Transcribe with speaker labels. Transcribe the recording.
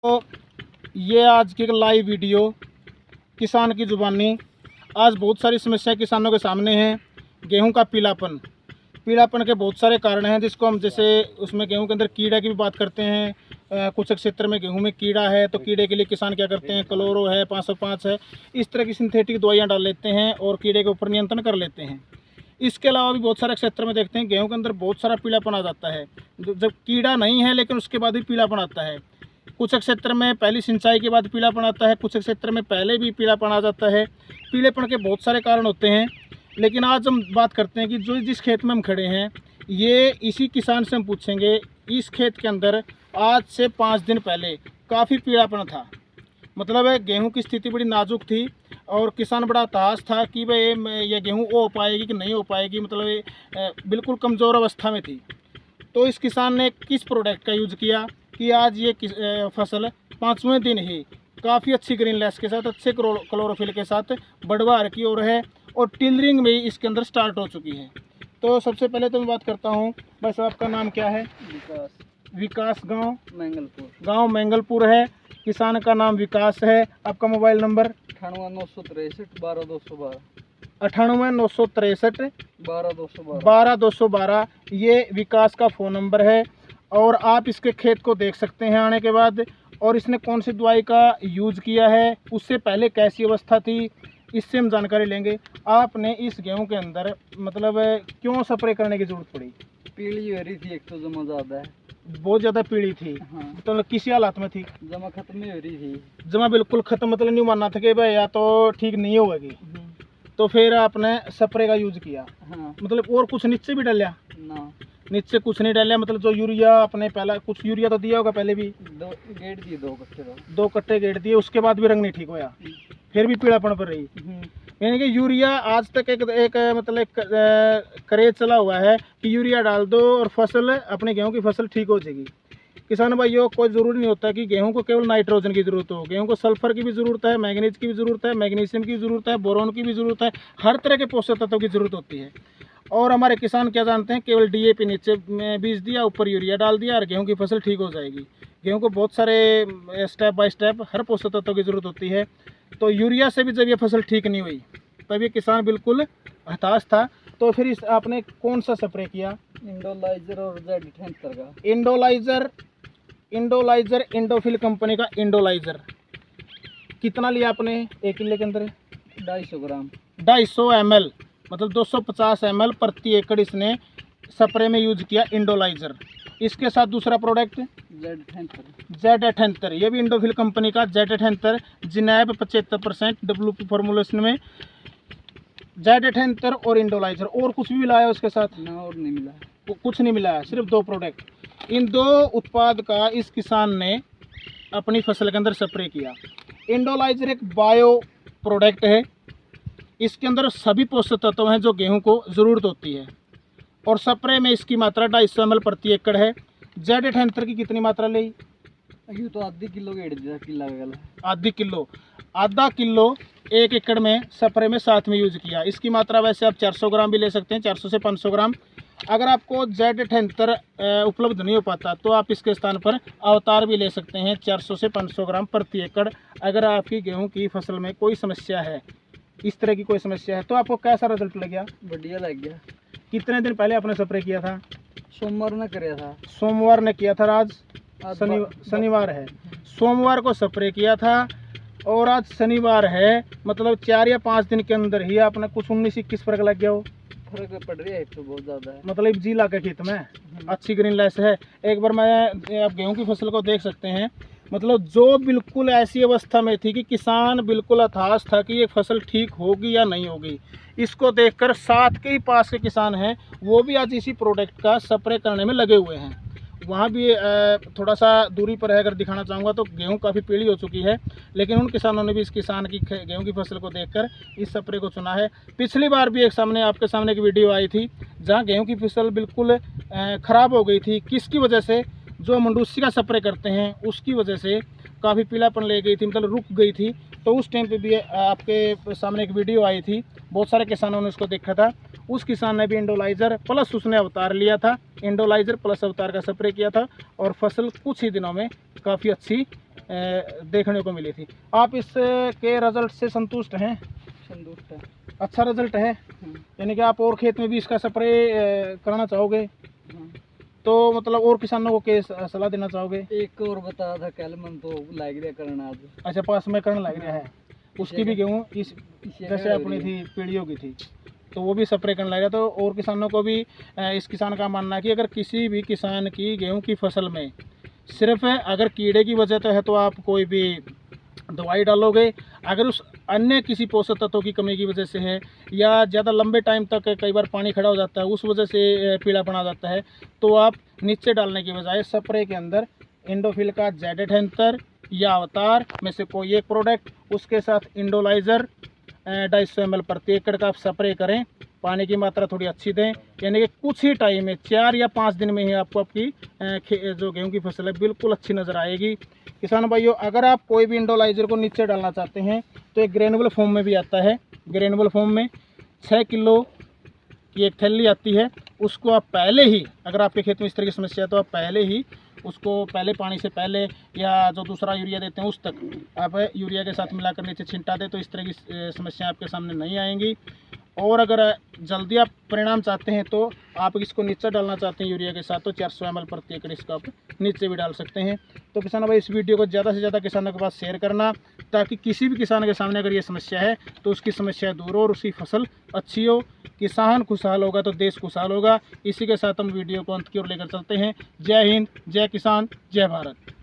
Speaker 1: तो ये आज की लाइव वीडियो किसान की ज़ुबानी। आज बहुत सारी समस्याएं किसानों के सामने हैं। गेहूं का पीलापन के बहुत सारे कारण हैं, जिसको हम जैसे उसमें गेहूं के अंदर कीड़ा की भी बात करते हैं। कुछ क्षेत्र में गेहूं में कीड़ा है तो कीड़े के लिए किसान क्या करते हैं, क्लोरो है, 505 है, इस तरह की सिंथेटिक दवाइयाँ डाल लेते हैं और कीड़े के ऊपर नियंत्रण कर लेते हैं। इसके अलावा भी बहुत सारे क्षेत्र में देखते हैं गेहूँ के अंदर बहुत सारा पीलापन आ जाता है। जब कीड़ा नहीं है लेकिन उसके बाद भी पीलापन आता है। कुछ क्षेत्र में पहली सिंचाई के बाद पीलापन आता है, कुछ क्षेत्र में पहले भी पीलापन आ जाता है। पीलेपन के बहुत सारे कारण होते हैं, लेकिन आज हम बात करते हैं कि जो जिस खेत में हम खड़े हैं, ये इसी किसान से हम पूछेंगे। इस खेत के अंदर आज से 5 दिन पहले काफ़ी पीलापन था। मतलब गेहूं की स्थिति बड़ी नाजुक थी और किसान बड़ा हताश था कि भाई ये गेहूं हो पाएगी कि नहीं हो पाएगी। मतलब ये बिल्कुल कमज़ोर अवस्था में थी। तो इस किसान ने किस प्रोडक्ट का यूज़ किया कि आज ये फसल 5वें दिन ही काफ़ी अच्छी ग्रीन लेस के साथ, अच्छे क्लोरोफिल के साथ बढ़वार की ओर है और टिलरिंग भी इसके अंदर स्टार्ट हो चुकी है। तो सबसे पहले तो मैं बात करता हूँ, बस आपका नाम क्या है? विकास। गांव मैंगलपुर है। किसान का नाम विकास है। आपका मोबाइल नंबर?
Speaker 2: 98
Speaker 1: 98 963
Speaker 2: 12
Speaker 1: 212। ये विकास का फ़ोन नंबर है और आप इसके खेत को देख सकते हैं आने के बाद। और इसने कौन सी दवाई का यूज़ किया है, उससे पहले कैसी अवस्था थी, इससे हम जानकारी लेंगे। आपने इस गेहूं के अंदर मतलब क्यों स्प्रे करने की ज़रूरत पड़ी?
Speaker 2: पीली हो रही थी, एक तो जमा ज़्यादा है,
Speaker 1: बहुत ज़्यादा पीली थी।
Speaker 2: हाँ।
Speaker 1: तो किसी हालात में थी?
Speaker 2: जमा खत्म ही हो रही थी।
Speaker 1: जमा बिल्कुल ख़त्म, मतलब नहीं मानना था कि भाई या तो ठीक नहीं होगी। तो फिर आपने स्प्रे का यूज़ किया।
Speaker 2: हाँ।
Speaker 1: मतलब और कुछ नीचे भी डाला?
Speaker 2: ना,
Speaker 1: नीचे कुछ नहीं डाला। मतलब जो यूरिया आपने पहला कुछ यूरिया तो दिया होगा पहले भी?
Speaker 2: 2 गेट दिए, 2 कट्टे।
Speaker 1: 2 कट्टे गेट दिए, उसके बाद भी रंग नहीं ठीक होया, फिर भी पीलापन पर रही। यानी कि यूरिया आज तक एक मतलब क्रेज चला हुआ है कि यूरिया डाल दो और फसल अपने गेहूं की फसल ठीक हो जाएगी। किसान भाइयों, कोई ज़रूरी नहीं होता कि गेहूं को केवल नाइट्रोजन की ज़रूरत हो। गेहूं को सल्फर की भी ज़रूरत है, मैग्नीज की भी ज़रूरत है, मैग्नीशियम की भी ज़रूरत है, बोरोन की भी ज़रूरत है। हर तरह के पोषक तत्वों की ज़रूरत होती है। और हमारे किसान क्या जानते हैं, केवल डीएपी नीचे में बीज दिया, ऊपर यूरिया डाल दिया और गेहूं की फसल ठीक हो जाएगी। गेहूं को बहुत सारे स्टेप बाय स्टेप हर पोषक तत्वों की ज़रूरत होती है। तो यूरिया से भी जब ये फसल ठीक नहीं हुई तब ये किसान बिल्कुल हताश था। तो फिर इस आपने कौन सा स्प्रे किया?
Speaker 2: इंडोलाइजर और Z78 का।
Speaker 1: इंडोलाइजर इंडोफिल कंपनी का इंडोलाइजर। कितना लिया आपने 1 किलो के अंदर?
Speaker 2: 250 ग्राम।
Speaker 1: 250 ml, मतलब 250 ml प्रति एकड़ इसने स्प्रे में यूज किया इंडोलाइजर। इसके साथ दूसरा प्रोडक्ट Z78, ये भी इंडोफिल कंपनी का Z78, जिनैब 75% WP फॉर्मुलेशन में Z78 और इंडोलाइजर। और कुछ भी मिलाया उसके साथ?
Speaker 2: ना, और नहीं मिला,
Speaker 1: कुछ नहीं मिलाया, सिर्फ 2 प्रोडक्ट। इन 2 उत्पाद का इस किसान ने अपनी फसल के अंदर स्प्रे किया। इंडोलाइजर एक बायो प्रोडक्ट है, इसके अंदर सभी पोषक तत्व हैं जो गेहूं को ज़रूरत होती है और स्प्रे में इसकी मात्रा 250 ml प्रति एकड़ है। Z78 की कितनी मात्रा ली?
Speaker 2: ये तो आधी किलो गेट दिया, किला गला।
Speaker 1: आधा किलो 1 एकड़ में स्प्रे में साथ में यूज़ किया। इसकी मात्रा वैसे आप 400 ग्राम भी ले सकते हैं, 400 से 500 ग्राम। अगर आपको Z78 उपलब्ध नहीं हो पाता तो आप इसके स्थान पर अवतार भी ले सकते हैं, 400 से 500 ग्राम प्रति एकड़। अगर आपकी गेहूं की फसल में कोई समस्या है, इस तरह की कोई समस्या है, तो आपको कैसा रिजल्ट लग गया?
Speaker 2: बढ़िया लग गया।
Speaker 1: कितने दिन पहले आपने स्प्रे किया था?
Speaker 2: सोमवार ने कराया था।
Speaker 1: सोमवार ने किया था। आज शनिवार है। सोमवार को स्प्रे किया था और आज शनिवार है। मतलब 4 या 5 दिन के अंदर ही आपने कुछ 19-21 फर्क लग गया हो।
Speaker 2: फर्क पड़ रही है, तो बहुत ज़्यादा है।
Speaker 1: मतलब जिला के खेत में अच्छी ग्रीन लेस है। एक बार मैं आप गेहूं की फसल को देख सकते हैं। मतलब जो बिल्कुल ऐसी अवस्था में थी कि किसान बिल्कुल हताश था कि ये फसल ठीक होगी या नहीं होगी। इसको देखकर साथ के ही पास के किसान हैं, वो भी आज इसी प्रोडक्ट का स्प्रे करने में लगे हुए हैं। वहाँ भी थोड़ा सा दूरी पर है, अगर दिखाना चाहूँगा तो गेहूं काफ़ी पीली हो चुकी है, लेकिन उन किसानों ने भी इस किसान की गेहूं की फसल को देखकर इस स्प्रे को चुना है। पिछली बार भी आपके सामने एक वीडियो आई थी जहाँ गेहूं की फसल बिल्कुल ख़राब हो गई थी। किसकी वजह से? जो मंडूसी का स्प्रे करते हैं उसकी वजह से काफ़ी पीलापन ले गई थी, मतलब रुक गई थी। तो उस टाइम पे भी आपके सामने एक वीडियो आई थी, बहुत सारे किसानों ने उसको देखा था। उस किसान ने भी इंडोलाइजर प्लस उसने अवतार लिया था, इंडोलाइजर प्लस अवतार का स्प्रे किया था और फसल कुछ ही दिनों में काफ़ी अच्छी देखने को मिली थी। आप इसके रिजल्ट से संतुष्ट हैं?
Speaker 2: संतुष्ट है।
Speaker 1: अच्छा रिजल्ट है, यानी कि आप और खेत में भी इसका स्प्रे करना चाहोगे? तो मतलब और किसानों को क्या सलाह देना चाहोगे?
Speaker 2: एक और बता था कल मन तो लाग रहा करना आज।
Speaker 1: अच्छा, पास में करने लग रहा है, उसकी भी गेहूँ इस जैसे अपनी थी पीढ़ियों की थी, तो वो भी स्प्रे करने लगा। तो और किसानों को भी इस किसान का मानना है कि अगर किसी भी किसान की गेहूं की फसल में सिर्फ अगर कीड़े की वजह तो है तो आप कोई भी दवाई डालोगे, अगर उस अन्य किसी पोषक तत्वों की कमी की वजह से है या ज़्यादा लंबे टाइम तक कई बार पानी खड़ा हो जाता है उस वजह से पीलापन आ जाता है, तो आप नीचे डालने की बजाय स्प्रे के अंदर इंडोफिल का Z78 या अवतार में से कोई एक प्रोडक्ट, उसके साथ इंडोलाइजर 250 ml प्रति एकड़ का आप स्प्रे करें। पानी की मात्रा थोड़ी अच्छी दें, यानी कि कुछ ही टाइम में 4 या 5 दिन में ही आपको आपकी जो गेहूं की फसल है बिल्कुल अच्छी नज़र आएगी। किसान भाइयों, अगर आप कोई भी इंडोलाइजर को नीचे डालना चाहते हैं तो एक ग्रेनुअल फॉर्म में भी आता है। ग्रेनुअल फॉर्म में 6 किलो की एक थैली आती है, उसको आप पहले ही, अगर आपके खेत में इस तरह की समस्या है तो आप पहले ही उसको पहले पानी से पहले या जो दूसरा यूरिया देते हैं उस तक आप यूरिया के साथ मिलाकर नीचे छिंटा दें, तो इस तरह की समस्या आपके सामने नहीं आएंगी। और अगर जल्दी आप परिणाम चाहते हैं तो आप इसको नीचे डालना चाहते हैं यूरिया के साथ तो 400 ml प्रति एकड़ इसको आप नीचे भी डाल सकते हैं। तो किसान भाई, इस वीडियो को ज़्यादा से ज़्यादा किसानों के पास शेयर करना, ताकि किसी भी किसान के सामने अगर ये समस्या है तो उसकी समस्या दूर हो और उसकी फसल अच्छी हो। किसान खुशहाल होगा तो देश खुशहाल होगा। इसी के साथ हम वीडियो को अंत की ओर लेकर चलते हैं। जय हिंद, जय किसान, जय भारत।